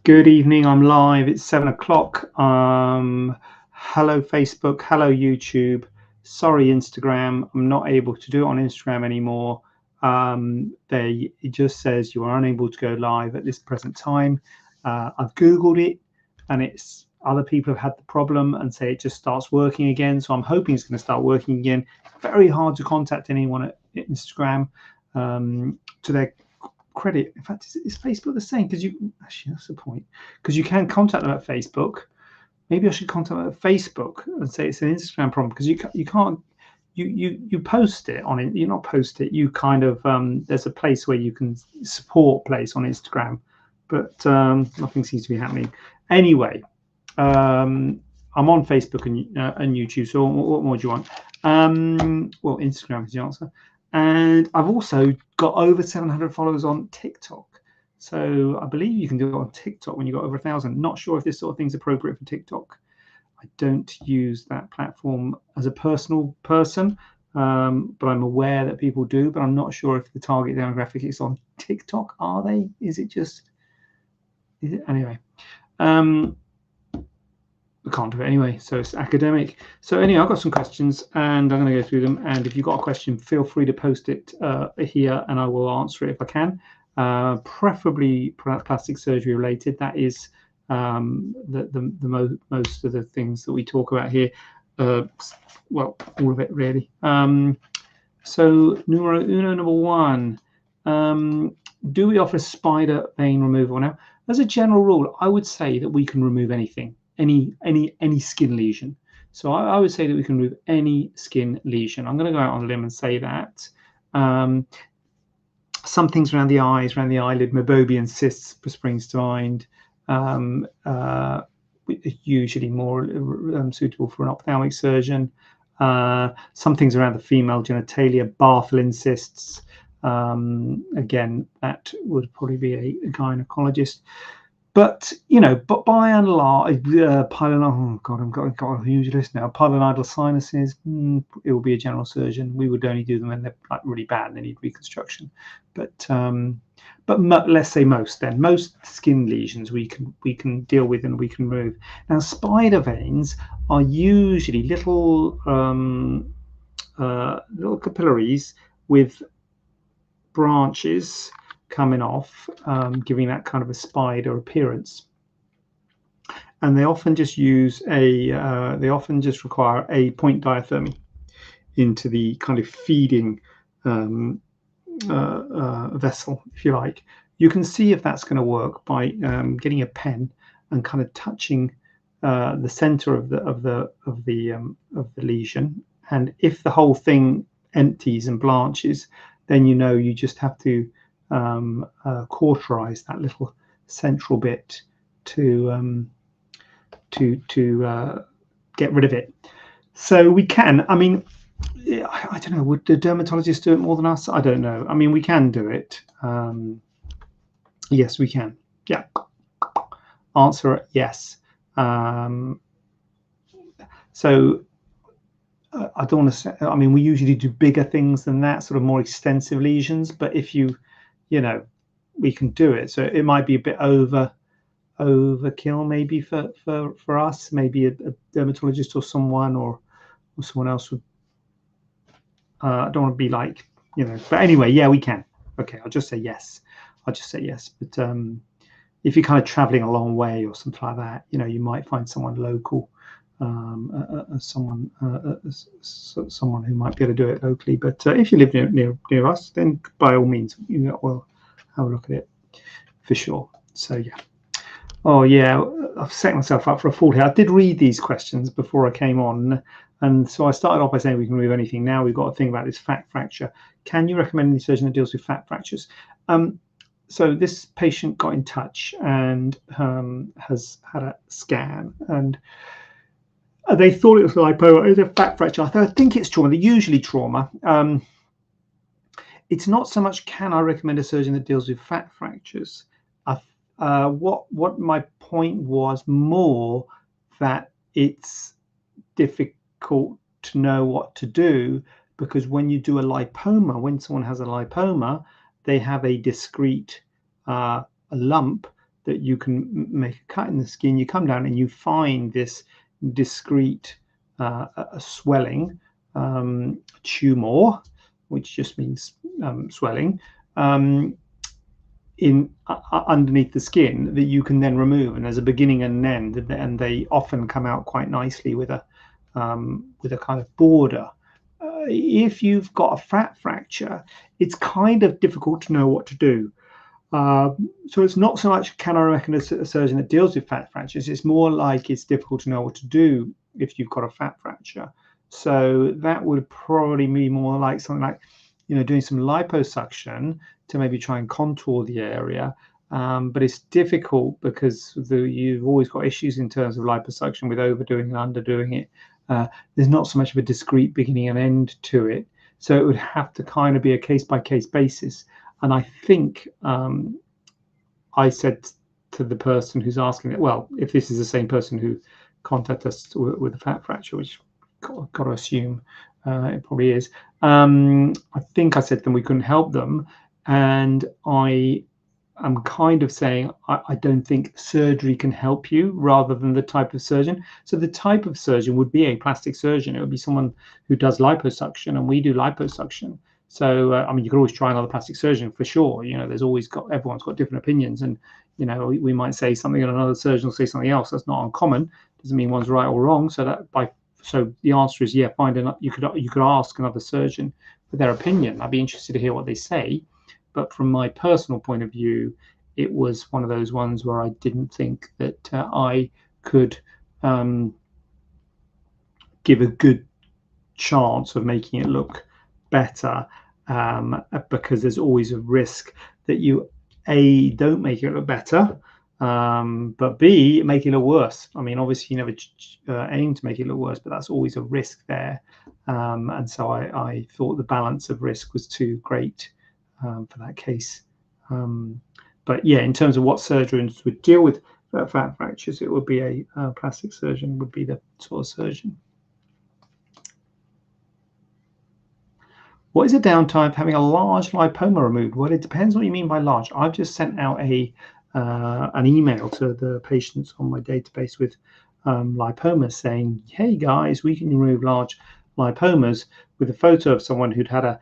Good evening. I'm live. It's 7 o'clock. Hello, Facebook. Hello, YouTube. Sorry, Instagram. I'm not able to do it on Instagram anymore. It just says you are unable to go live at this present time. I've Googled it, and it's other people have had the problem and say it just starts working again. So I'm hoping it's going to start working again. Very hard to contact anyone at Instagram. To their credit, in fact, is Facebook the same? Because you actually, that's the point, because you can contact them at Facebook. Maybe I should contact them at Facebook and say it's an Instagram problem, because you can't you post it on it. You not post it, you kind of there's a place where you can support place on Instagram, but nothing seems to be happening anyway. I'm on Facebook and YouTube, so what more do you want? Well, Instagram is the answer. And I've also got over 700 followers on TikTok. So I believe you can do it on TikTok when you've got over 1,000. Not sure if this sort of thing's appropriate for TikTok. I don't use that platform as a personal person, but I'm aware that people do. But I'm not sure if the target demographic is on TikTok. Are they? Is it anyway? I can't do it anyway, so it's academic. So anyway, I've got some questions and I'm going to go through them. And if you've got a question, feel free to post it here and I will answer it if I can. Preferably plastic surgery related. That is most of the things that we talk about here. Well, all of it really. So number one, do we offer spider vein removal? Now, as a general rule, I would say that we can remove anything. Any skin lesion. So I would say that we can remove any skin lesion. I'm going to go out on a limb and say that. Some things around the eyes, around the eyelid, Meibomian cysts springs to mind. Usually more suitable for an ophthalmic surgeon. Some things around the female genitalia, Bartholin cysts. Again, that would probably be a gynecologist. But by and large, oh God, I've got a huge list now. Pilonidal sinuses, it will be a general surgeon. We would only do them when they're like really bad and they need reconstruction. But let's say most skin lesions we can deal with and we can remove. Now, spider veins are usually little capillaries with branches coming off, giving that kind of a spider appearance. And they often just require a point diathermy into the kind of feeding vessel, if you like. You can see if that's going to work by getting a pen and kind of touching the center of the lesion. And if the whole thing empties and blanches, then you just have to cauterize that little central bit to get rid of it. So we can. I mean, I don't know. Would the dermatologist do it more than us? I don't know. I mean, we can do it. Yes, we can. Yeah. Answer yes. So I don't want to say. I mean, we usually do bigger things than that, sort of more extensive lesions. But if we can do it. So it might be a bit overkill maybe for us. Maybe a dermatologist or someone else would. I don't want to be like, but anyway, yeah, we can. Okay, I'll just say yes. But if you're kind of traveling a long way or something like that, you might find someone local, someone who might be able to do it locally. But if you live near us, then by all means, we'll have a look at it for sure. So yeah. Oh yeah, I've set myself up for a fall here. I did read these questions before I came on, and so I started off by saying we can remove anything. Now we've got to think about this fat fracture. Can you recommend any surgeon that deals with fat fractures? So this patient got in touch and has had a scan, and they thought it was lipoma. It's a fat fracture. I think it's trauma. They're usually trauma. It's not so much can I recommend a surgeon that deals with fat fractures. What my point was more that it's difficult to know what to do, because when you do a lipoma, when someone has a lipoma, they have a discrete lump that you can make a cut in the skin. You come down and you find this discrete swelling, tumor, which just means swelling, underneath the skin that you can then remove, and there's a beginning and an end, and they often come out quite nicely with a kind of border. If you've got a fat fracture, it's kind of difficult to know what to do. So it's not so much can I recommend a surgeon that deals with fat fractures, it's more like it's difficult to know what to do if you've got a fat fracture. So that would probably be more like something like, doing some liposuction to maybe try and contour the area. But it's difficult because you've always got issues in terms of liposuction with overdoing and underdoing it. There's not so much of a discrete beginning and end to it. So it would have to kind of be a case-by-case basis. And I think I said to the person who's asking it, well, if this is the same person who contacted us with a fat fracture, which I've got to assume it probably is, I think I said to them we couldn't help them. And I'm kind of saying I don't think surgery can help you, rather than the type of surgeon. So the type of surgeon would be a plastic surgeon. It would be someone who does liposuction, and we do liposuction. So I mean, you could always try another plastic surgeon for sure. There's everyone's got different opinions, and we might say something and another surgeon will say something else. That's not uncommon. Doesn't mean one's right or wrong. So the answer is, yeah, you could ask another surgeon for their opinion. I'd be interested to hear what they say. But from my personal point of view, it was one of those ones where I didn't think that I could give a good chance of making it look better, because there's always a risk that you A, don't make it look better, but B, make it look worse. I mean, obviously you never aim to make it look worse, but that's always a risk there. And so I thought the balance of risk was too great for that case. But yeah, in terms of what surgeons would deal with fat fractures, it would be a plastic surgeon would be the sort of surgeon. What is the downtime of having a large lipoma removed? Well, it depends what you mean by large. I've just sent out an email to the patients on my database with lipomas saying, hey guys, we can remove large lipomas, with a photo of someone who'd had a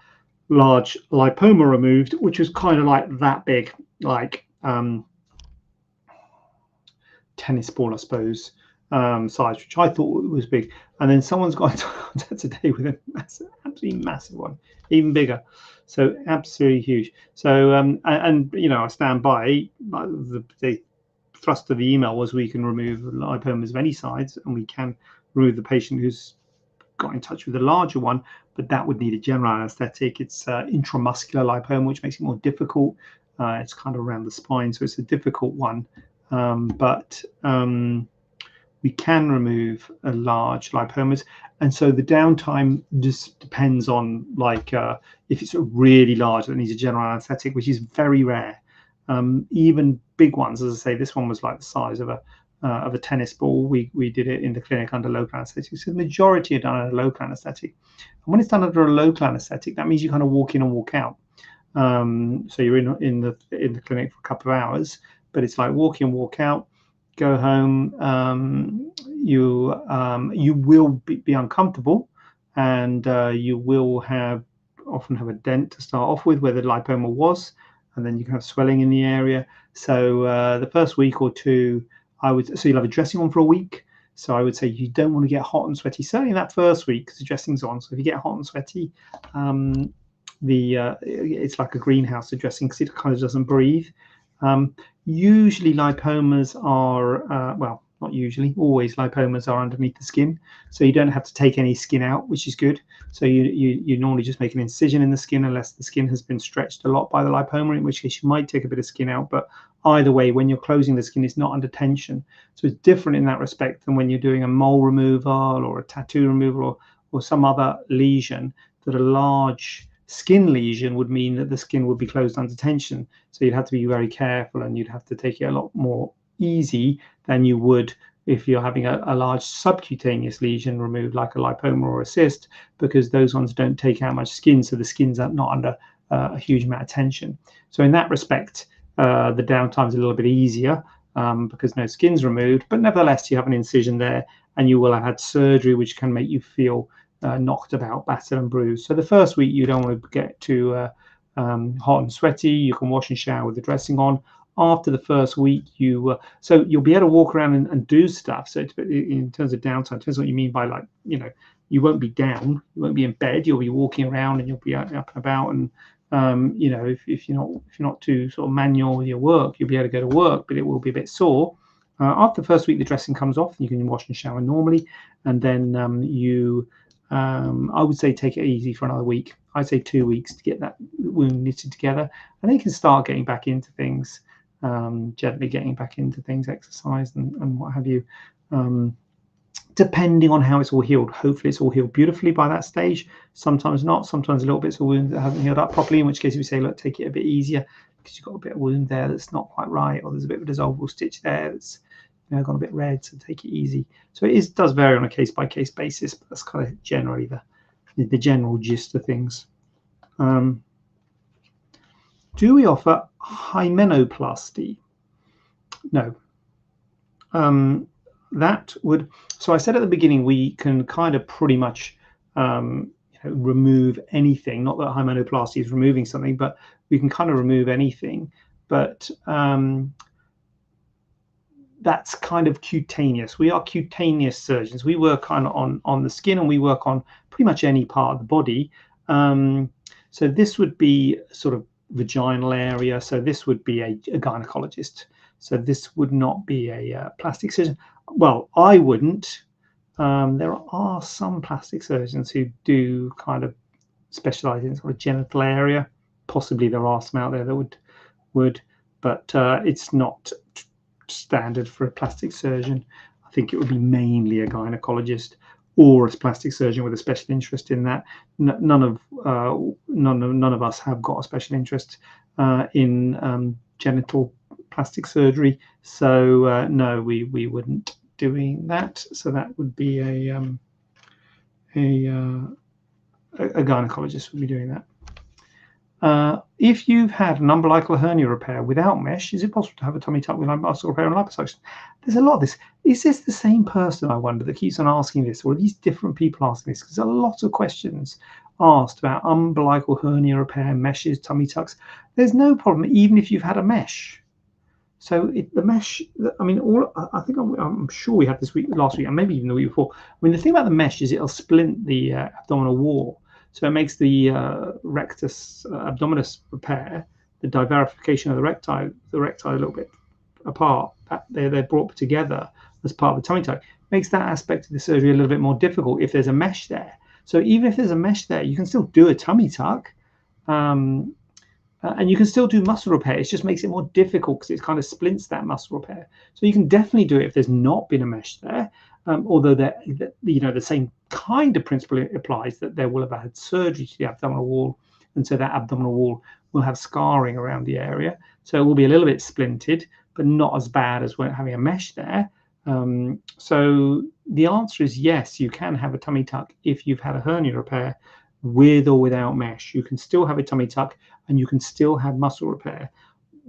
large lipoma removed, which was kind of like that big, like tennis ball, I suppose, size, which I thought was big. And then someone's got into contact today with a absolutely massive one, even bigger. So absolutely huge. So and I stand by the thrust of the email was we can remove lipomas of any size, and we can remove the patient who's got in touch with a larger one, but that would need a general anesthetic. It's intramuscular lipoma, which makes it more difficult. It's kind of around the spine, so it's a difficult one. But we can remove a large lipomas, and so the downtime just depends on if it's a really large that needs a general anesthetic, which is very rare. Even big ones, as I say, this one was like the size of a tennis ball. We did it in the clinic under local anesthetic. So the majority are done under local anesthetic. And when it's done under a local anesthetic, that means you kind of walk in and walk out. So you're in the clinic for a couple of hours, but it's like walk in, walk out, go home. You will be uncomfortable, and you will often have a dent to start off with where the lipoma was, and then you can have swelling in the area. So the first week or two, so you'll have a dressing on for a week. So I would say you don't want to get hot and sweaty, certainly in that first week, because the dressing's on. So if you get hot and sweaty, it's like a greenhouse, the dressing, because it kind of doesn't breathe. Usually lipomas are, well, not usually, always lipomas are underneath the skin. So you don't have to take any skin out, which is good. So you normally just make an incision in the skin, unless the skin has been stretched a lot by the lipoma, in which case you might take a bit of skin out. But either way, when you're closing the skin, it's not under tension. So it's different in that respect than when you're doing a mole removal or a tattoo removal or some other lesion. That a large skin lesion would mean that the skin would be closed under tension. So you'd have to be very careful, and you'd have to take it a lot more easy than you would if you're having a large subcutaneous lesion removed, like a lipoma or a cyst, because those ones don't take out much skin, so the skin's not under a huge amount of tension. So in that respect, the downtime is a little bit easier because no skin's removed, but nevertheless you have an incision there, and you will have had surgery which can make you feel knocked about, battered and bruised. So the first week you don't want to get too hot and sweaty. You can wash and shower with the dressing on. After the first week, so you'll be able to walk around and do stuff. So in terms of downtime, depends what you mean by, like, you won't be down, you won't be in bed, you'll be walking around and you'll be up and about. And if you're not too sort of manual with your work, you'll be able to go to work, but it will be a bit sore. After the first week, the dressing comes off, you can wash and shower normally, and then I would say take it easy for another week. I'd say 2 weeks to get that wound knitted together, and then you can start getting back into things, gently getting back into things, exercise and what have you, depending on how it's all healed. Hopefully it's all healed beautifully by that stage. Sometimes not. Sometimes a little bits of wound that haven't healed up properly, in which case we say, look, take it a bit easier because you've got a bit of wound there that's not quite right, or there's a bit of a dissolvable stitch there that's gone a bit red, so take it easy. So it does vary on a case-by-case basis, but that's kind of generally the general gist of things. Do we offer hymenoplasty? No. That would, so I said at the beginning, we can kind of pretty much remove anything. Not that hymenoplasty is removing something, but we can kind of remove anything. But that's kind of cutaneous. We are cutaneous surgeons. We work kind of on the skin, and we work on pretty much any part of the body. So this would be sort of vaginal area. So this would be a gynecologist. So this would not be a plastic surgeon. Well, I wouldn't. There are some plastic surgeons who do kind of specialize in sort of genital area. Possibly there are some out there that would, but it's not standard for a plastic surgeon. I think it would be mainly a gynecologist or a plastic surgeon with a special interest in that. None of us have got a special interest in genital plastic surgery, so no, we wouldn't doing that. So that would be a gynecologist would be doing that. If you've had an umbilical hernia repair without mesh, is it possible to have a tummy tuck with muscle repair and liposuction? There's a lot of this. Is this the same person, I wonder, that keeps on asking this, or are these different people asking this? Because there's a lot of questions asked about umbilical hernia repair, meshes, tummy tucks. There's no problem, even if you've had a mesh. So the mesh, I mean, I think I'm sure we had this last week, and maybe even the week before. I mean, the thing about the mesh is it'll splint the abdominal wall. So it makes the rectus abdominis repair, the divarification of the recti a little bit apart. They're brought together as part of the tummy tuck. Makes that aspect of the surgery a little bit more difficult if there's a mesh there. So even if there's a mesh there, you can still do a tummy tuck, and you can still do muscle repair. It just makes it more difficult because it kind of splints that muscle repair. So you can definitely do it if there's not been a mesh there. Although the same kind of principle applies, that there will have had surgery to the abdominal wall, and so that abdominal wall will have scarring around the area. So it will be a little bit splinted, but not as bad as when having a mesh there. So the answer is yes, you can have a tummy tuck if you've had a hernia repair with or without mesh. You can still have a tummy tuck, and you can still have muscle repair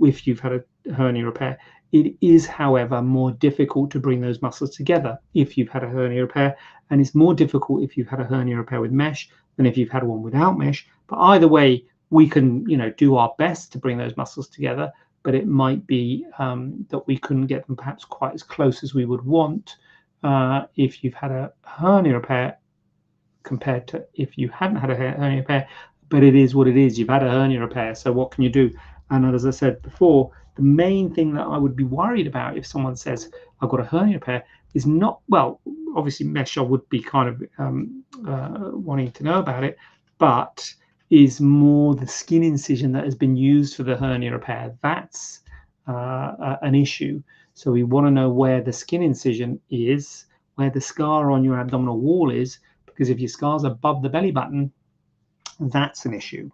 if you've had a hernia repair. It is, however, more difficult to bring those muscles together if you've had a hernia repair, and it's more difficult if you've had a hernia repair with mesh than if you've had one without mesh. But either way, we can, do our best to bring those muscles together, but it might be that we couldn't get them perhaps quite as close as we would want if you've had a hernia repair compared to if you hadn't had a hernia repair. But it is what it is. You've had a hernia repair, so what can you do? And as I said before, the main thing that I would be worried about if someone says, I've got a hernia repair, is not, well, obviously mesh, I would be kind of wanting to know about it, but is more the skin incision that has been used for the hernia repair. That's an issue. So we want to know where the skin incision is, where the scar on your abdominal wall is, because if your scar's above the belly button, that's an issue.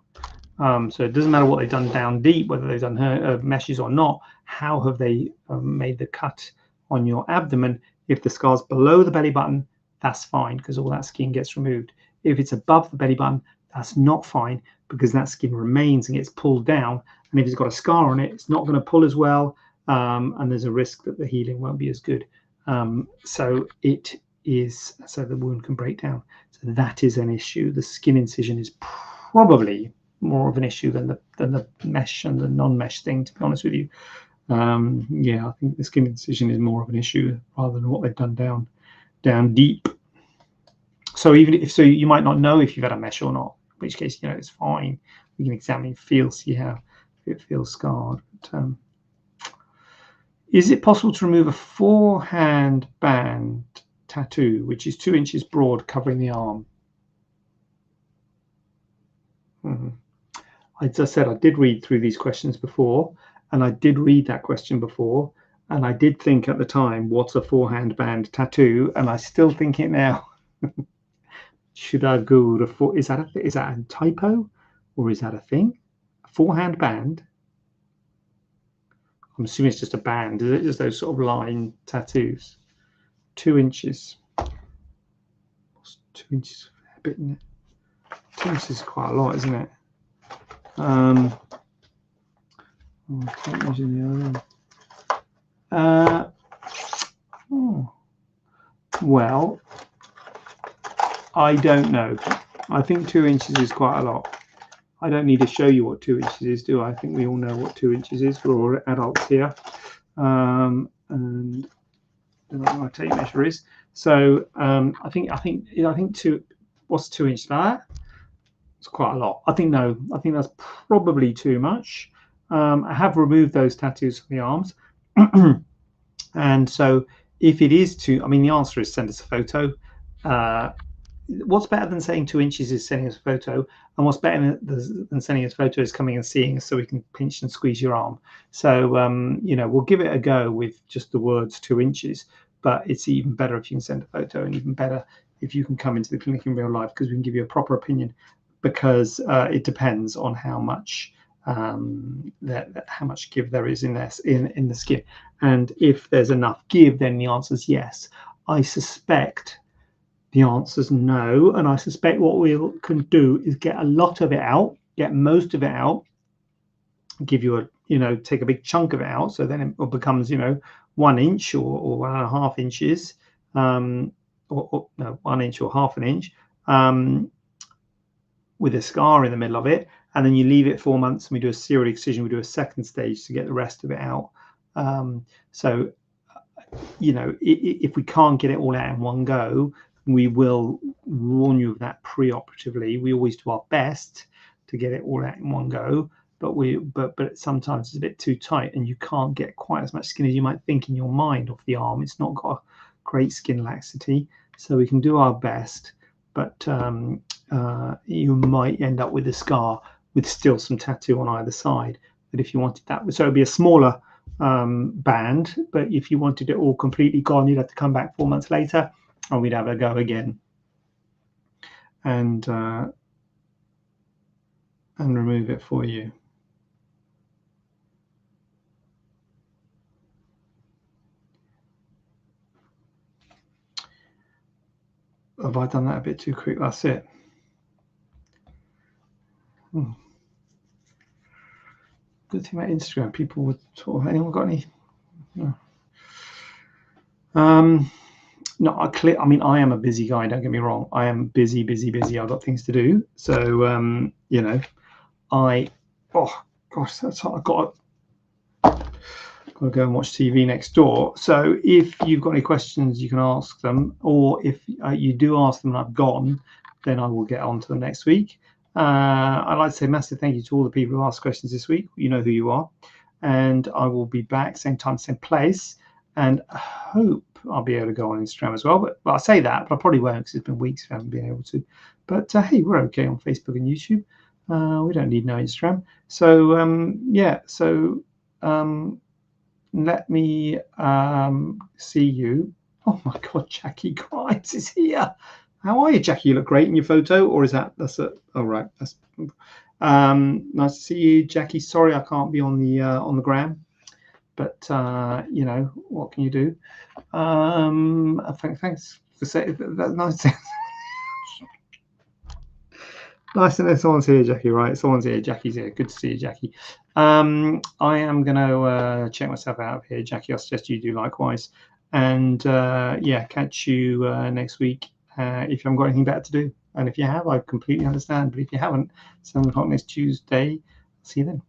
So it doesn't matter what they've done down deep, whether they've done meshes or not. How have they made the cut on your abdomen? If the scar's below the belly button, that's fine because all that skin gets removed. If it's above the belly button, that's not fine because that skin remains and gets pulled down, and if it's got a scar on it, it's not going to pull as well, and there's a risk that the healing won't be as good. So the wound can break down. So that is an issue. The skin incision is probably more of an issue than the mesh and the non-mesh thing, to be honest with you. Yeah, I think the skin incision is more of an issue rather than what they've done down deep. So even if so, you might not know if you've had a mesh or not, in which case, you know, it's fine. You can examine, feel, see how it feels scarred. But, is it possible to remove a forehand band tattoo, which is 2 inches broad, covering the arm? As I said, I did read through these questions before, and I did read that question before, and I did think at the time, what's a forehand band tattoo? And I still think it now. Should I Google is that a typo, or is that a thing? A forehand band? I'm assuming it's just a band. Is it just those sort of line tattoos? 2 inches. 2 inches, a bit. 2 inches is quite a lot, isn't it? Well, I don't know. I think 2 inches is quite a lot. I don't need to show you what 2 inches is, do I? I think we all know what 2 inches is. We're all adults here. And I don't know what my tape measure is. So I think what's 2 inches like that? It's quite a lot. I think that's probably too much. I have removed those tattoos from the arms. And so if it is too, I mean, the answer is send us a photo. What's better than saying 2 inches is sending us a photo, and what's better than sending us a photo is coming and seeing us so we can pinch and squeeze your arm. So you know, we'll give it a go with just the words 2 inches, but it's even better if you can send a photo, and even better if you can come into the clinic in real life, because we can give you a proper opinion, because it depends on how much how much give there is in the skin, and if there's enough give, then the answer is yes. I suspect the answer is no, and I suspect what we can do is get a lot of it out, get most of it out, give you a, you know, take a big chunk of it out, so then it becomes, you know, 1 inch or 1.5 inches, or no, 1 inch or half an inch, with a scar in the middle of it, and then you leave it 4 months, and we do a serial excision. We do a second stage to get the rest of it out. So, you know, if we can't get it all out in one go, we will warn you of that pre-operatively. We always do our best to get it all out in one go, but sometimes it's a bit too tight, and you can't get quite as much skin as you might think in your mind off the arm. It's not got a great skin laxity, so we can do our best, but you might end up with a scar with still some tattoo on either side. But if you wanted that, so it'd be a smaller band, but if you wanted it all completely gone, you'd have to come back 4 months later, and we'd have a go again and remove it for you. Have I done that a bit too quick? That's it. Good thing about Instagram, people would sort of, anyone got any? No. No, I mean, I am a busy guy, don't get me wrong. I am busy. I've got things to do. So, you know, oh gosh, I've got to go and watch TV next door. So if you've got any questions, you can ask them, or if you do ask them and I've gone, then I will get on to them next week. I'd like to say massive thank you to all the people who asked questions this week. You know who you are. And I will be back same time, same place. And I hope I'll be able to go on Instagram as well. But I say that, but I probably won't, because it's been weeks I haven't been able to. But hey, we're okay on Facebook and YouTube. We don't need no Instagram. So yeah, so let me see you. Oh my God, Jackie Grimes is here. How are you, Jackie? You look great in your photo, or is that's a? Oh right, that's nice to see you, Jackie. Sorry I can't be on the gram, but you know, what can you do? Thanks for saying that. Nice. Nice to know someone's here, Jackie. Right, someone's here. Jackie's here. Good to see you, Jackie. I am going to check myself out of here. Jackie, I suggest you do likewise. And yeah, catch you next week if you haven't got anything better to do. And if you have, I completely understand. But if you haven't, 7 o'clock next Tuesday. See you then.